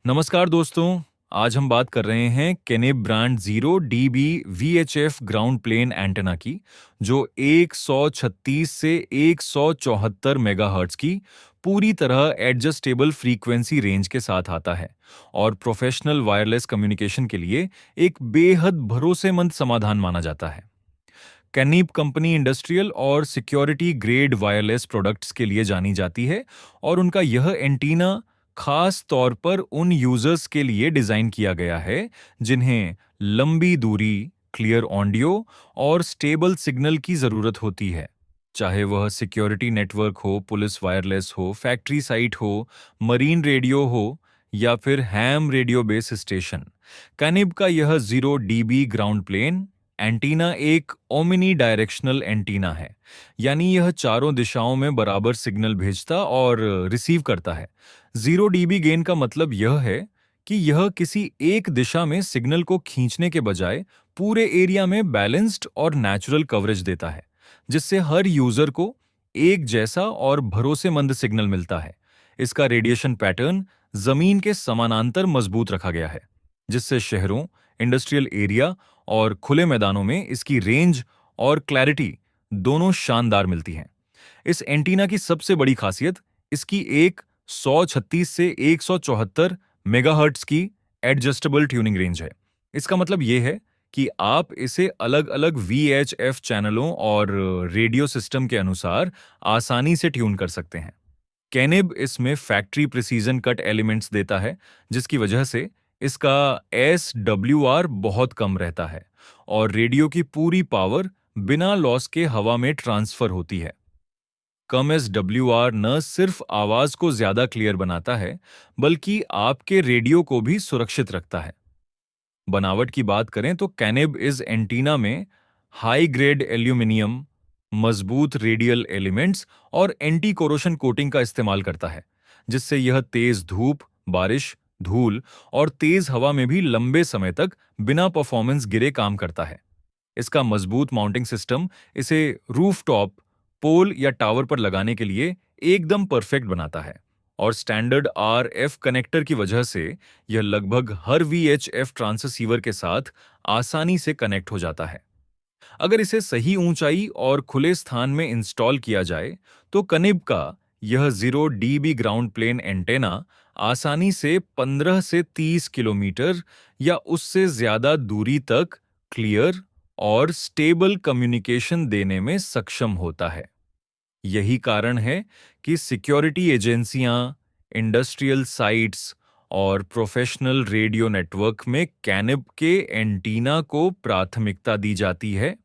नमस्कार दोस्तों। आज हम बात कर रहे हैं केनेब brand 0 DB VHF ground plane antenna की, जो 136 से 174 मेगाहर्ट्ज की पूरी तरह एडजस्टेबल फ्रीक्वेंसी रेंज के साथ आता है और प्रोफेशनल वायरलेस कम्युनिकेशन के लिए एक बेहद भरोसेमंद समाधान माना जाता है। कैनीब कंपनी इंडस्ट्रियल और सिक्योरिटी ग्रेड वायरलेस प्रोडक्ट्स के लिए जानी जाती है और उनका यह एंटीना खास तौर पर उन यूजर्स के लिए डिजाइन किया गया है जिन्हें लंबी दूरी, क्लियर ऑडियो और स्टेबल सिग्नल की जरूरत होती है। चाहे वह सिक्योरिटी नेटवर्क हो, पुलिस वायरलेस हो, फैक्ट्री साइट हो, मरीन रेडियो हो या फिर हैम रेडियो बेस स्टेशन, कैनिब का यह 0 DB ग्राउंड प्लेन एंटीना एक ओमिनी डायरेक्शनल एंटीना है, यानी यह चारों दिशाओं में बराबर सिग्नल भेजता और रिसीव करता है। 0 DB गेन का मतलब यह है कि यह किसी एक दिशा में सिग्नल को खींचने के बजाय पूरे एरिया में बैलेंस्ड और नेचुरल कवरेज देता है, जिससे हर यूजर को एक जैसा और भरोसेमंद सिग्नल मिलता है। इसका रेडिएशन पैटर्न जमीन के समानांतर मजबूत रखा गया है, जिससे शहरों, इंडस्ट्रियल एरिया और खुले मैदानों में इसकी रेंज और क्लैरिटी दोनों शानदार मिलती हैं। इस एंटीना की सबसे बड़ी खासियत इसकी एक 136 से 174 मेगाहर्ट्ज की एडजस्टेबल ट्यूनिंग रेंज है। इसका मतलब यह है कि आप इसे अलग-अलग VHF चैनलों और रेडियो सिस्टम के अनुसार आसानी से ट्यून कर सकते हैं। कैनिब इसमें फैक्ट्री प्रिसीजन कट एलिमेंट्स देता है, जिसकी वजह से इसका SWR बहुत कम रहता है और रेडियो की पूरी पावर बिना लॉस के हवा में ट्रांसफर होती है। कम SWR न सिर्फ आवाज को ज्यादा क्लियर बनाता है, बल्कि आपके रेडियो को भी सुरक्षित रखता है। बनावट की बात करें तो कैनिब इस एंटीना में हाई ग्रेड एल्यूमिनियम, मजबूत रेडियल एलिमेंट्स और एंटी कोरोशन कोटिंग का इस्तेमाल करता है, जिससे यह तेज धूप, बारिश, धूल और तेज हवा में भी लंबे समय तक बिना परफॉर्मेंस गिरे काम करता है। इसका मजबूत माउंटिंग सिस्टम इसे रूफटॉप, पोल या टावर पर लगाने के लिए एकदम परफेक्ट बनाता है और स्टैंडर्ड RF कनेक्टर की वजह से यह लगभग हर VHF ट्रांससीवर के साथ आसानी से कनेक्ट हो जाता है। अगर इसे सही ऊंचाई और खुले स्थान में इंस्टॉल किया जाए, तो कनिब का यह 0 DB ग्राउंड प्लेन एंटेना आसानी से 15 से 30 किलोमीटर या उससे ज्यादा दूरी तक क्लियर और स्टेबल कम्युनिकेशन देने में सक्षम होता है। यही कारण है कि सिक्योरिटी एजेंसियां, इंडस्ट्रियल साइट्स और प्रोफेशनल रेडियो नेटवर्क में कैनिब के एंटीना को प्राथमिकता दी जाती है।